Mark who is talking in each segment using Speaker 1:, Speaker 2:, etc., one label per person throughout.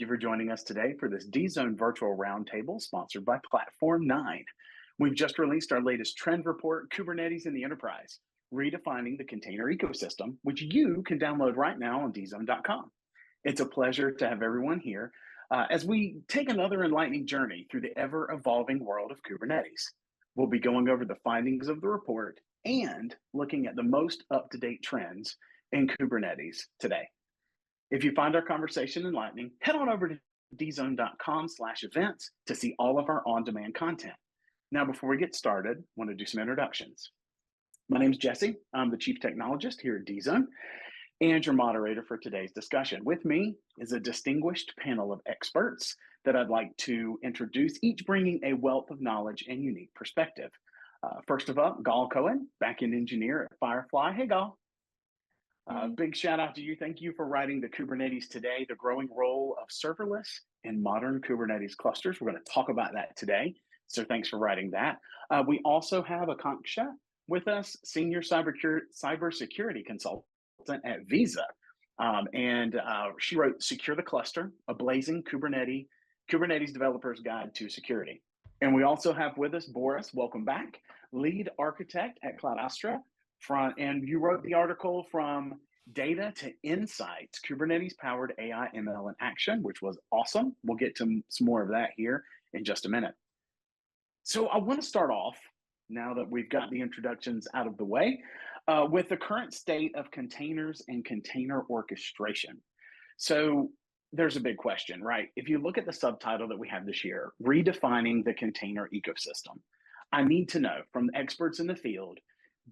Speaker 1: you for joining us today for this DZone virtual roundtable sponsored by Platform 9. We've just released our latest trend report, Kubernetes in the Enterprise, Redefining the Container Ecosystem, which you can download right now on DZone.com. It's a pleasure to have everyone here as we take another enlightening journey through the ever-evolving world of Kubernetes. We'll be going over the findings of the report and looking at the most up-to-date trends in Kubernetes today. If you find our conversation enlightening, head on over to dzone.com/events to see all of our on-demand content. Now, before we get started, I want to do some introductions. My name is Jesse. I'm the Chief Technologist here at DZone and your moderator for today's discussion. With me is a distinguished panel of experts that I'd like to introduce, each bringing a wealth of knowledge and unique perspective. First of all, Gal Cohen, backend engineer at Firefly. Hey, Gal. Big shout out to you. Thank you for writing the Kubernetes Today, the growing role of serverless in modern Kubernetes clusters. We're going to talk about that today. So thanks for writing that. We also have Akanksha with us, senior cybersecurity consultant at Visa. She wrote Secure the Cluster, a blazing Kubernetes developer's guide to security. And we also have with us Boris, welcome back, lead architect at Cloud Astra. And you wrote the article From Data to Insights, Kubernetes-powered AI ML in Action, which was awesome. We'll get to some more of that here in just a minute. So I want to start off, now that we've got the introductions out of the way, with the current state of containers and container orchestration. So there's a big question, right? If you look at the subtitle that we have this year, Redefining the Container Ecosystem, I need to know from the experts in the field,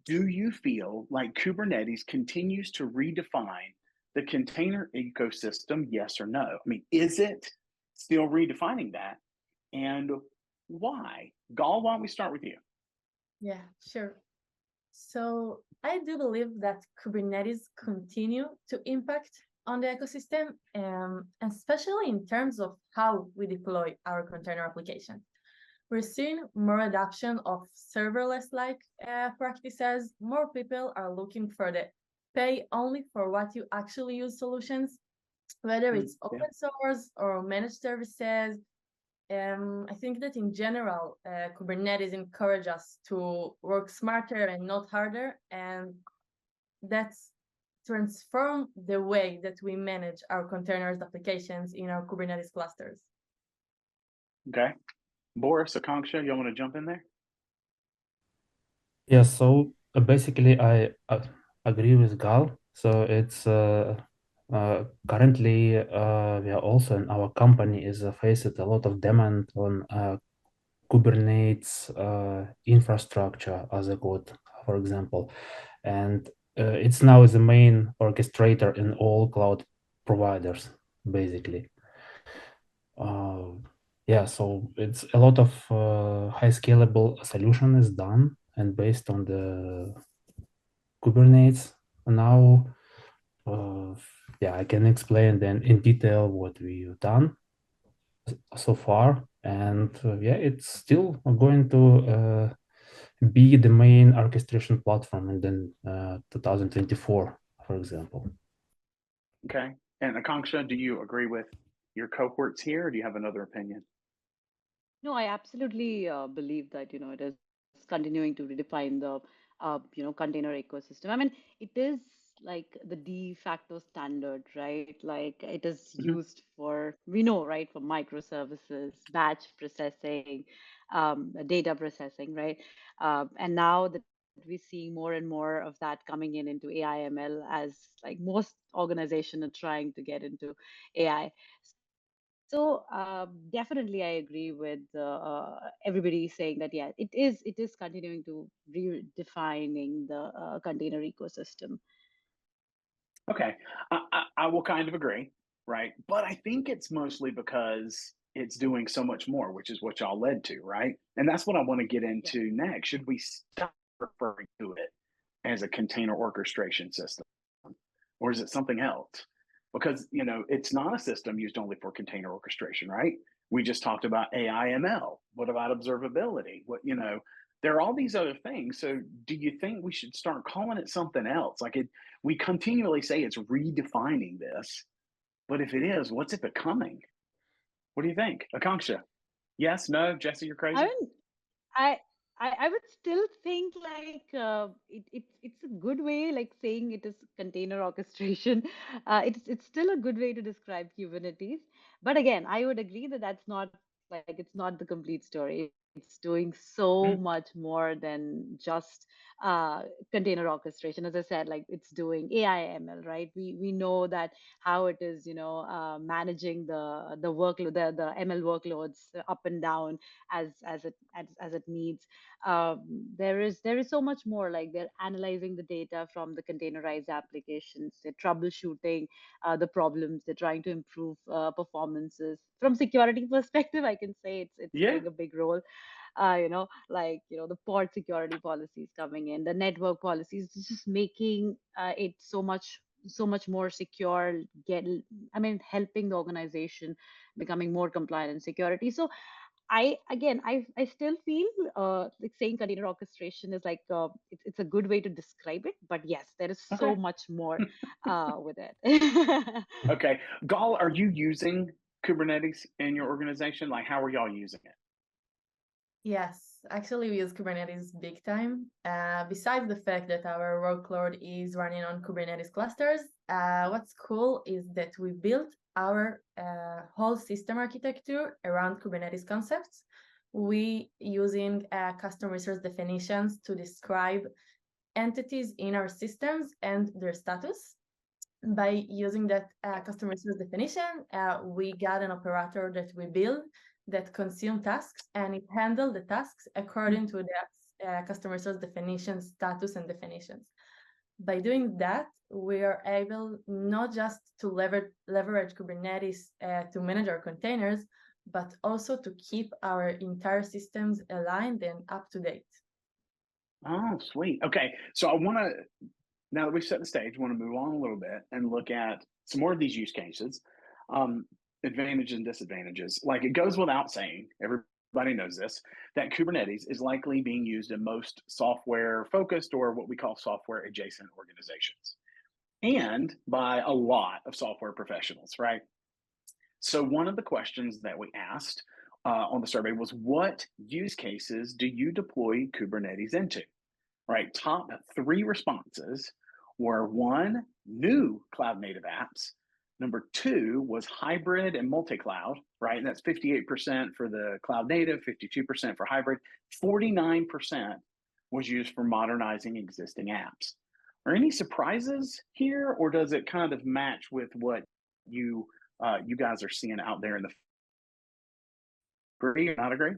Speaker 1: do you feel like Kubernetes continues to redefine the container ecosystem, yes or no? I mean, is it still redefining that? And why? Gal, why don't we start with you?
Speaker 2: Yeah, sure. So I do believe that Kubernetes continue to impact on the ecosystem, especially in terms of how we deploy our container applications. We're seeing more adoption of serverless-like practices. More people are looking for the pay only for what you actually use solutions, whether it's open source or managed services. I think that in general, Kubernetes encourages us to work smarter and not harder, and that's transform the way that we manage our containers applications in our Kubernetes clusters.
Speaker 1: Okay. Boris, Akanksha, you want to jump in there?
Speaker 3: Yeah, so basically I agree with Gal. So it's currently we are also in our company is faced a lot of demand on Kubernetes infrastructure as a code, for example, and it's now the main orchestrator in all cloud providers, basically. Yeah, so it's a lot of high scalable solution is done and based on the Kubernetes. Now, yeah, I can explain then in detail what we've done so far. And yeah, it's still going to be the main orchestration platform in then 2024, for example.
Speaker 1: Okay. And Akanksha, do you agree with your cohorts here, or do you have another opinion?
Speaker 4: No, I absolutely believe that, it is continuing to redefine the, container ecosystem. I mean, it is like the de facto standard, right? Like it is used for, we know, right, for microservices, batch processing, data processing, right? And now that we see more and more of that coming into AI ML as like most organizations are trying to get into AI. So definitely, I agree with everybody saying that yeah, it is continuing to redefining the container ecosystem.
Speaker 1: Okay, I will kind of agree, right? But I think it's mostly because it's doing so much more, which is what y'all led to, right? And that's what I want to get into next. Should we stop referring to it as a container orchestration system, or is it something else? Because it's not a system used only for container orchestration, right? We just talked about AI ML. What about observability? There are all these other things. So do you think we should start calling it something else? We continually say it's redefining this, but if it is, what's it becoming? What do you think? Akanksha? Yes, no, Jesse, you're
Speaker 4: I
Speaker 1: crazy?
Speaker 4: mean, I I would still think like it's a good way, like saying it is container orchestration. It's still a good way to describe Kubernetes. But again, I would agree that that's not like it's not the complete story. It's doing so
Speaker 1: Mm,
Speaker 4: much more than just uh, container orchestration. As I said, like it's doing AI ML, right? We know that how it is, managing the workload, the ML workloads up and down as it needs. There is so much more, like they're analyzing the data from the containerized applications, they're troubleshooting the problems, they're trying to improve performances. From security perspective, I can say it's
Speaker 1: yeah.
Speaker 4: playing a big role. Like the port security policies coming in, the network policies, it's just making it so much more secure. Helping the organization becoming more compliant in security. So I still feel like saying container orchestration is like it's a good way to describe it, but yes, there is
Speaker 1: Okay.
Speaker 4: so much more with it.
Speaker 1: Okay. Gall, are you using Kubernetes in your organization? Like, how are y'all using it?
Speaker 2: Yes, actually, we use Kubernetes big time. Besides the fact that our workload is running on Kubernetes clusters, what's cool is that we built our whole system architecture around Kubernetes concepts. We using custom resource definitions to describe entities in our systems and their status. By using that custom resource definition, we got an operator that we build that consume tasks and it handle the tasks according to the custom resource definition status and definitions. By doing that, we are able not just to leverage Kubernetes to manage our containers, but also to keep our entire systems aligned and up to date.
Speaker 1: Oh, sweet. Okay. So I want to, now that we've set the stage, want to move on a little bit and look at some more of these use cases, um, advantages and disadvantages. Like it goes without saying, everybody knows this, that Kubernetes is likely being used in most software focused or what we call software adjacent organizations and by a lot of software professionals, right? So, one of the questions that we asked on the survey was what use cases do you deploy Kubernetes into? Right. Top three responses were one, new cloud native apps. Number two was hybrid and multi cloud, right? And that's 58% for the cloud native, 52% for hybrid, 49% was used for modernizing existing apps. Are any surprises here, or does it kind of match with what you you guys are seeing out there in the agree or not agree?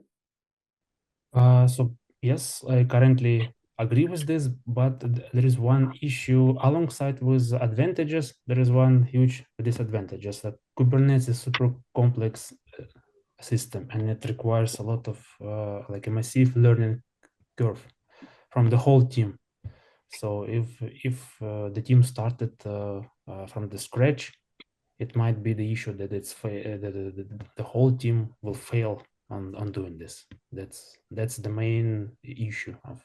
Speaker 3: So yes, I currently agree with this, but there is one issue alongside with advantages. There is one huge disadvantage. That Kubernetes is super complex system, and it requires a lot of like a massive learning curve from the whole team. So if the team started from the scratch, it might be the issue that the whole team will fail on doing this. That's the main issue of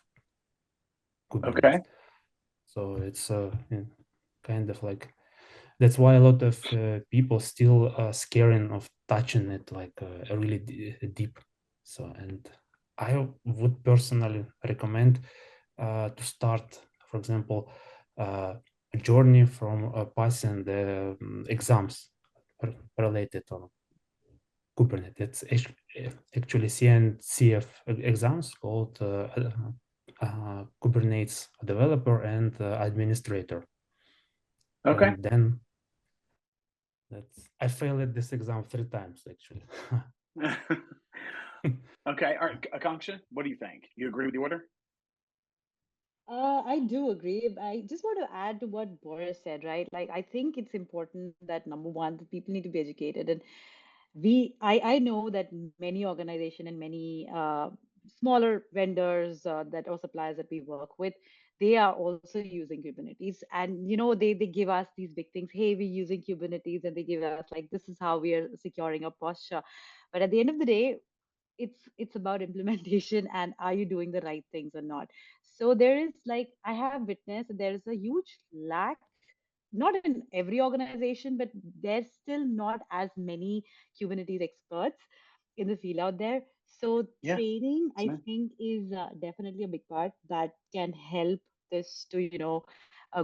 Speaker 3: Kubernetes.
Speaker 1: Okay.
Speaker 3: So it's kind of like that's why a lot of people still scaring of touching it like really deep. So and I would personally recommend to start, for example, a journey from passing the exams related to Kubernetes. It's actually CNCF exams called Kubernetes developer and administrator.
Speaker 1: Okay.
Speaker 3: And then I failed this exam 3 times actually.
Speaker 1: Okay. All right. Akanksha, what do you think? You agree with the order?
Speaker 4: I do agree. I just want to add to what Boris said, right? Like, I think it's important that number one, that people need to be educated. And I know that many organization and many smaller vendors that or suppliers that we work with, they are also using Kubernetes. And, they give us these big things. Hey, we're using Kubernetes, and they give us like, this is how we are securing our posture. But at the end of the day, it's about implementation and are you doing the right things or not. So there is, like, I have witnessed that there is a huge lack not in every organization, but there's still not as many Kubernetes experts in the field out there. So
Speaker 1: Yeah,
Speaker 4: training, I
Speaker 1: Smith.
Speaker 4: think, is definitely a big part that can help this to,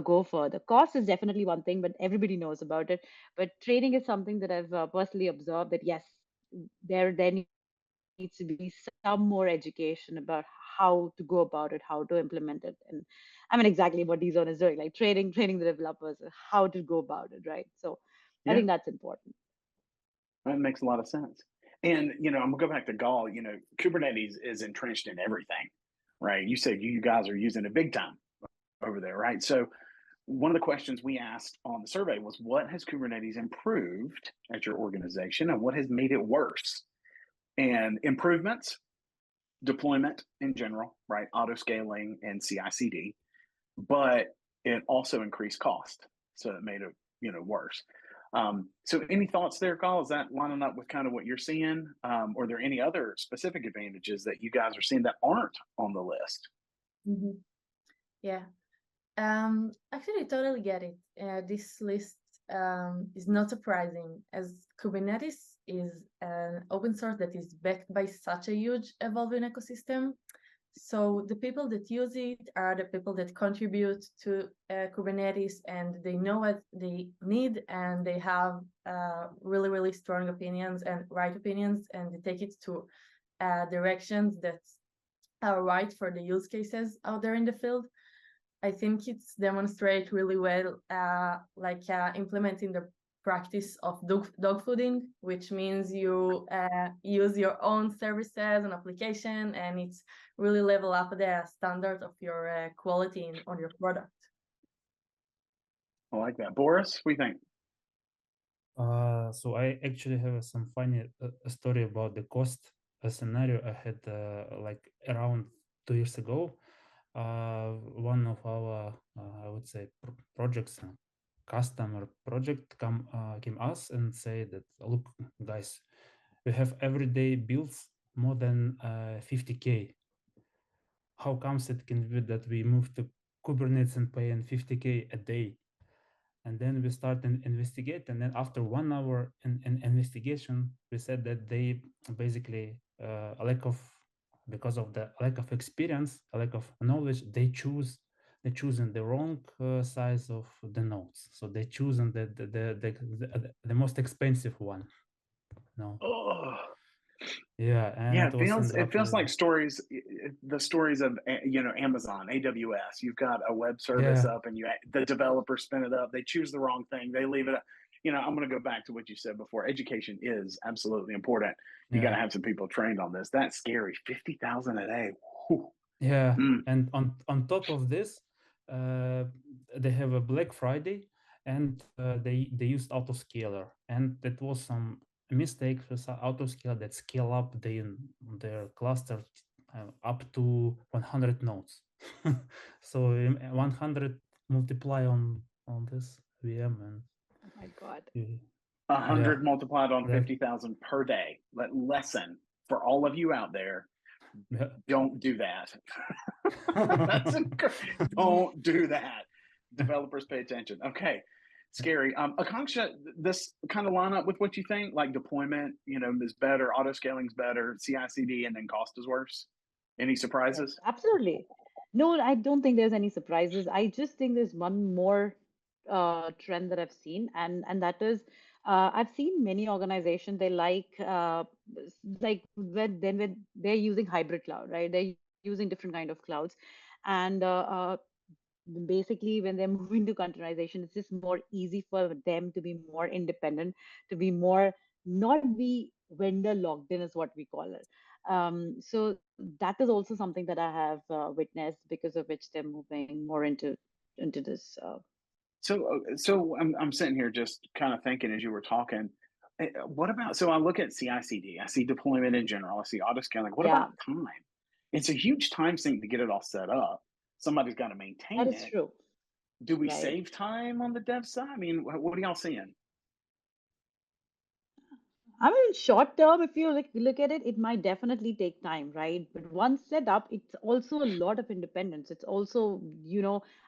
Speaker 4: go further. Cost is definitely one thing, but everybody knows about it. But training is something that I've personally observed that yes, there needs to be some more education about how to go about it, how to implement it, and I mean exactly what DZone is doing, like training the developers how to go about it, right? So I think
Speaker 1: Yeah,
Speaker 4: that's important.
Speaker 1: that makes a lot of sense. And I'm gonna go back to Gall. Kubernetes is entrenched in everything, right? You said you guys are using it big time over there, right? So one of the questions we asked on the survey was, what has Kubernetes improved at your organization and what has made it worse? And improvements, deployment in general, right? Auto scaling and CI/CD, but it also increased cost, so it made it worse. So any thoughts there, Carl? Is that lining up with kind of what you're seeing? Or are there any other specific advantages that you guys are seeing that aren't on the list?
Speaker 2: Mhm. Yeah. Actually, I totally get it. This list is not surprising, as Kubernetes is an open source that is backed by such a huge evolving ecosystem. So the people that use it are the people that contribute to Kubernetes, and they know what they need, and they have really, really strong opinions and right opinions, and they take it to directions that are right for the use cases out there in the field. I think it's demonstrate really well, implementing the practice of dog fooding, which means you use your own services and application, and it's really level up the standard of your quality on your product.
Speaker 1: I like that. Boris, what do you think?
Speaker 3: So I actually have some funny story about the cost scenario I had like around 2 years ago. One of our, I would say, projects, customer project came us and say that, look, guys, we have everyday bills more than 50K. How comes it can be that we move to Kubernetes and pay 50K a day? And then we start and investigate, and then after 1 hour in investigation, we said that they basically because of the lack of experience, a lack of knowledge, they choosing the wrong size of the nodes. So they choosing the most expensive one. No.
Speaker 1: Oh,
Speaker 3: Yeah, and
Speaker 1: yeah,
Speaker 3: it was end
Speaker 1: it
Speaker 3: up
Speaker 1: feels like the stories of Amazon, AWS. You've got a web service
Speaker 3: yeah.
Speaker 1: up, and the developers spin it up. They choose the wrong thing. They leave it up. I'm going to go back to what you said before. Education is absolutely important. You got to
Speaker 3: Yeah.
Speaker 1: have some people trained on this. That's scary. 50,000 a day. Whew.
Speaker 3: Yeah,
Speaker 1: Mm.
Speaker 3: and on top of this, they have a Black Friday, and they used autoscaler, and that was some mistake with autoscaler that scale up their cluster up to 100 nodes. So 100 multiply on this VM, and
Speaker 4: Oh my God.
Speaker 1: 100
Speaker 3: yeah,
Speaker 1: multiplied on
Speaker 3: that
Speaker 1: 50,000 per day. Lesson for all of you out there:
Speaker 3: yeah.
Speaker 1: don't do that. Don't do that. Developers, pay attention. Okay, scary. Akanksha, this kind of line up with what you think? Like deployment, is better, auto scaling's better, CI/CD, and then cost is worse. Any
Speaker 4: Yes,
Speaker 1: surprises?
Speaker 4: absolutely. No, I don't think there's any surprises. I just think there's one more trend that I've seen, and that is I've seen many organizations they like when they're using hybrid cloud, right? They're using different kind of clouds, and basically when they're moving to containerization, it's just more easy for them to be more independent, to be more not be vendor locked in is what we call it. So that is also something that I have witnessed, because of which they're moving more into this.
Speaker 1: So I'm sitting here just kind of thinking as you were talking. What about, so I look at CI/CD, I see deployment in general, I see auto scaling. What
Speaker 4: Yeah,
Speaker 1: about time? It's a huge time sink to get it all set up. Somebody's got to
Speaker 4: that
Speaker 1: maintain
Speaker 4: is
Speaker 1: it.
Speaker 4: true,
Speaker 1: Do we
Speaker 4: right?
Speaker 1: save time on the dev side? I mean, what are y'all seeing?
Speaker 4: I mean, short term, if you look at it, it might definitely take time, right? But once set up, it's also a lot of independence. It's also,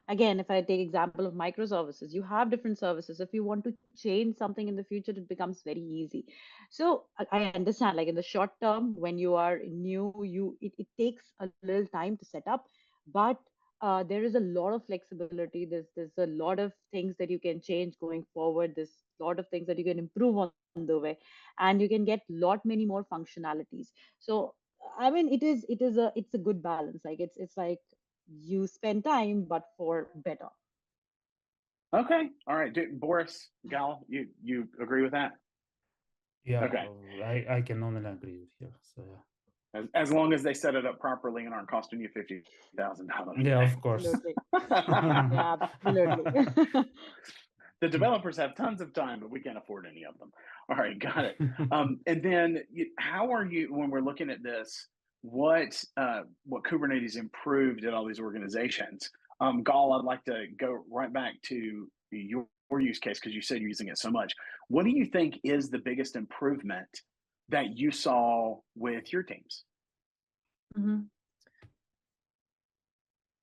Speaker 4: again, if I take example of microservices, you have different services. If you want to change something in the future, it becomes very easy. So I understand, like in the short term, when you are new, it takes a little time to set up, but there is a lot of flexibility. There's a lot of things that you can change going forward. There's a lot of things that you can improve on the way, and you can get lot many more functionalities. So I mean, it's a good balance. Like it's like you spend time but for better.
Speaker 1: Okay. All right. Boris, Gal, you agree with that?
Speaker 3: Yeah,
Speaker 1: Okay.
Speaker 3: I can only agree with you. So yeah.
Speaker 1: As long as they set it up properly and aren't costing you $50,000 a
Speaker 3: Yeah,
Speaker 1: day.
Speaker 3: of course.
Speaker 4: Absolutely. Yeah, absolutely.
Speaker 1: The developers have tons of time, but we can't afford any of them. All right, got it. And then, how are you when we're looking at this? What Kubernetes improved at all these organizations? Gal, I'd like to go right back to your use case because you said you're using it so much. What do you think is the biggest improvement that you saw with your teams?
Speaker 2: Mhm.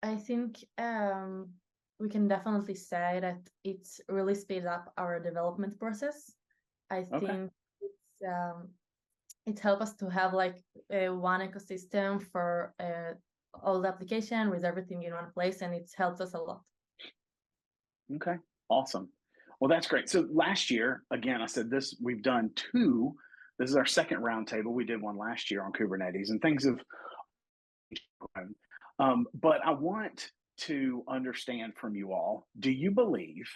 Speaker 2: I think we can definitely say that it's really speeded up our development process. I
Speaker 1: Okay.
Speaker 2: think it helped us to have like one ecosystem for all the application with everything in one place, and it's helped us a lot.
Speaker 1: Okay, awesome. Well, that's great. So last year, again, I said this, we've done two. This is our second roundtable. We did one last year on Kubernetes, and things have grown. But I want to understand from you all, do you believe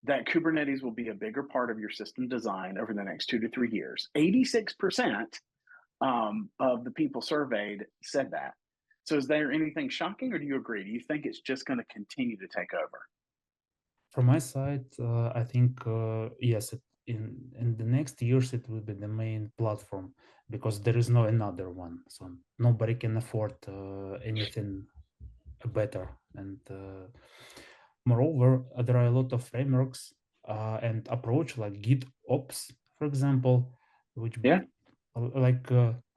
Speaker 1: that Kubernetes will be a bigger part of your system design over the next 2 to 3 years? 86% of the people surveyed said that. So is there anything shocking, or do you agree? Do you think it's just going to continue to take over?
Speaker 3: From my side, I think yes. In the next years, it will be the main platform because there is no another one. So nobody can afford anything better. And moreover, there are a lot of frameworks and approach like GitOps, for example, which
Speaker 1: Yeah.
Speaker 3: like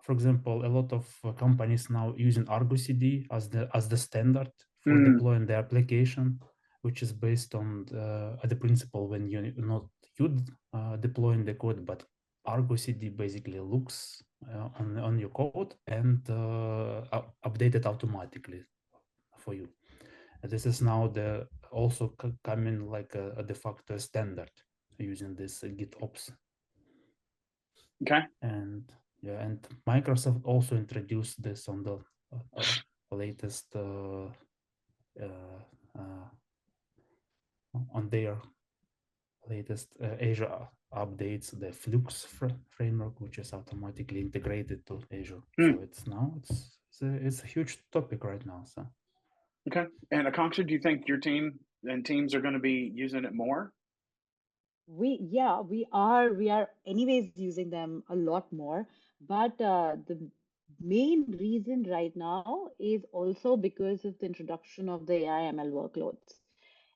Speaker 3: for example, a lot of companies now using Argo CD as the standard for deploying the application, which is based on the principle when you're not you deploying the code, but Argo CD basically looks on your code and update it automatically for you. And this is now also coming like a de facto standard using this GitOps.
Speaker 1: Okay.
Speaker 3: And yeah, and Microsoft also introduced this on the latest on their latest Azure updates, the Flux framework, which is automatically integrated to Azure. So it's a huge topic right now. So
Speaker 1: okay. And Akanksha, do you think your team and teams are going to be using it more?
Speaker 4: We are anyways using them a lot more, but the main reason right now is also because of the introduction of the AI ML workloads.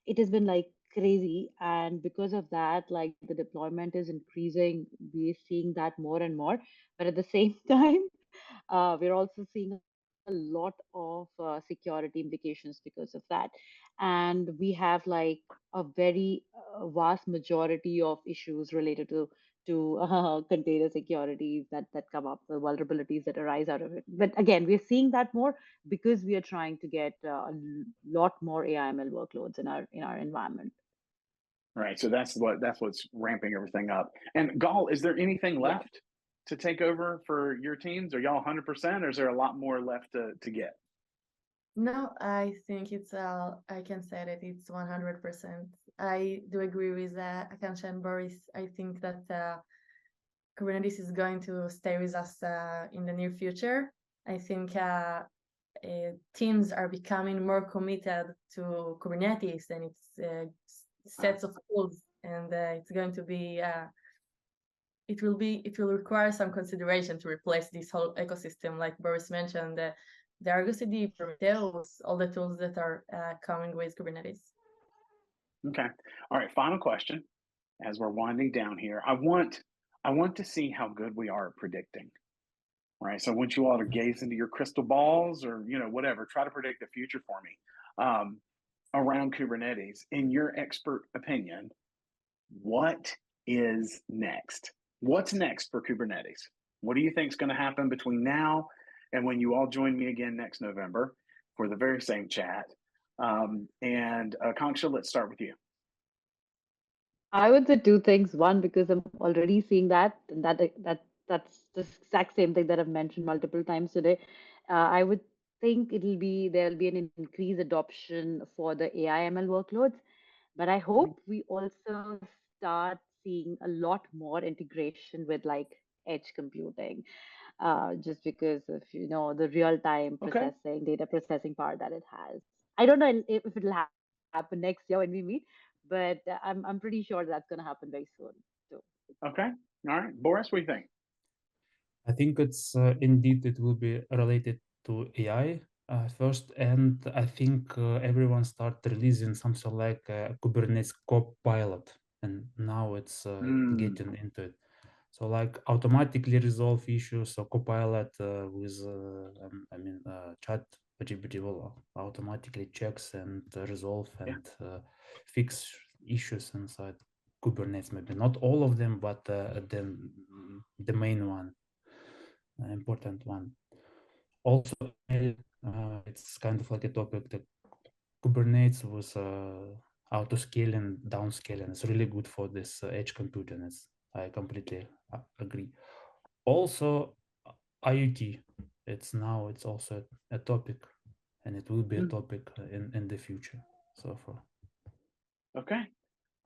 Speaker 4: It has been like crazy, and because of that, like the deployment is increasing. We're seeing that more and more, but at the same time, we're also seeing a lot of security implications because of that. And we have like a very vast majority of issues related to container security that come up, the vulnerabilities that arise out of it. But again, we're seeing that more because we are trying to get a lot more AI/ML workloads in our environment.
Speaker 1: Right. So that's what's ramping everything up. And Gal, is there anything
Speaker 4: Yeah.
Speaker 1: left to take over for your teams? Are y'all 100%, or is there a lot more left to get?
Speaker 2: No, I think I can say that it's 100%. I do agree with Akansha and Boris. I think that Kubernetes is going to stay with us in the near future. I think teams are becoming more committed to Kubernetes and its sets of tools, and it's going to be it will require some consideration to replace this whole ecosystem, like Boris mentioned, the Argo CD, Prometheus, all the tools that are coming with Kubernetes.
Speaker 1: Okay. All right. Final question as we're winding down here. I want I want to see how good we are at predicting, right? So I want you all to gaze into your crystal balls or, whatever, try to predict the future for me around Kubernetes. In your expert opinion, what is next? What's next for Kubernetes? What do you think is going to happen between now and when you all join me again next November for the very same chat? And Conksha, let's start with you.
Speaker 4: I would say two things. One, because I'm already seeing that, and that's the exact same thing that I've mentioned multiple times today. I would think there'll be an increased adoption for the AI ML workloads, but I hope we also start seeing a lot more integration with like edge computing, just because of the real time
Speaker 1: Okay.
Speaker 4: processing, data processing power that it has. I don't know if it'll happen next year when we meet, but I'm pretty sure that's going to happen very soon too.
Speaker 1: Okay. All right. Boris, what do you think?
Speaker 3: I think it's indeed it will be related to AI first, and I think everyone start releasing something like Kubernetes Copilot, and now it's getting into it. So like automatically resolve issues. So Copilot with Chat GPT will automatically checks and resolve and fix issues inside Kubernetes. Maybe not all of them, but the main one. Important one. Also, it's kind of like a topic that Kubernetes was auto scaling, downscaling. It's really good for this edge computing. I completely agree. Also, IoT. It's also a topic, and it will be a topic in the future. So far.
Speaker 1: Okay.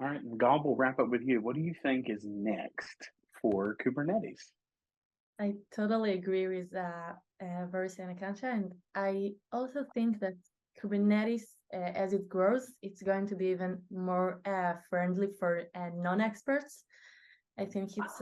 Speaker 1: All right. Gob, we'll wrap up with you. What do you think is next for Kubernetes?
Speaker 2: I totally agree with Boris and Akansha, and I also think that Kubernetes, as it grows, it's going to be even more friendly for non-experts. I think it's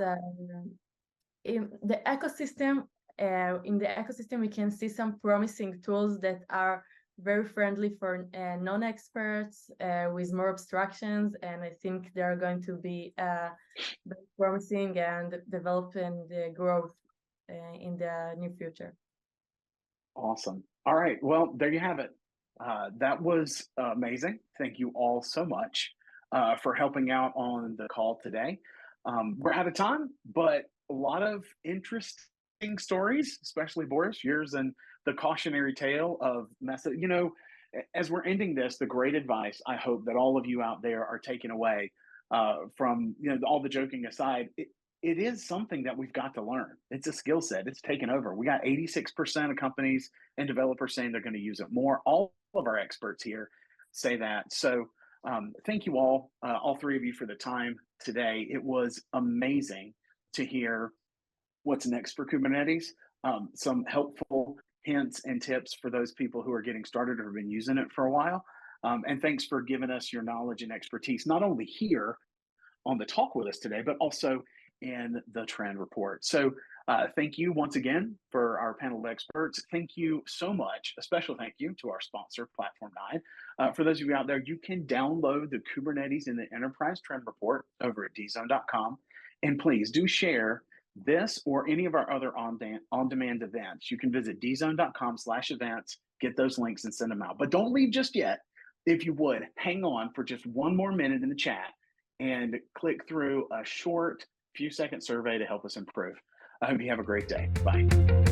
Speaker 2: in the ecosystem. In the ecosystem, we can see some promising tools that are very friendly for non-experts with more abstractions, and I think they are going to be very promising and developing the growth in the near future.
Speaker 1: Awesome. All right. Well, there you have it. That was amazing. Thank you all so much for helping out on the call today. We're out of time, but a lot of interesting stories, especially Boris, yours and the cautionary tale of message. As we're ending this, the great advice I hope that all of you out there are taking away from all the joking aside. It is something that we've got to learn. It's a skill set. It's taken over. We got 86% of companies and developers saying they're going to use it more. All of our experts here say that. So thank you all three of you for the time today. It was amazing to hear what's next for Kubernetes, some helpful hints and tips for those people who are getting started or have been using it for a while. And thanks for giving us your knowledge and expertise, not only here on the talk with us today, but also in the trend report. So thank you once again for our panel of experts. Thank you so much. A special thank you to our sponsor, Platform 9. For those of you out there, you can download the Kubernetes in the Enterprise Trend Report over at dzone.com. And please do share this or any of our other on-demand events. You can visit dzone.com/events, get those links and send them out. But don't leave just yet. If you would, hang on for just one more minute in the chat and click through a short few second survey to help us improve. I hope you have a great day. Bye.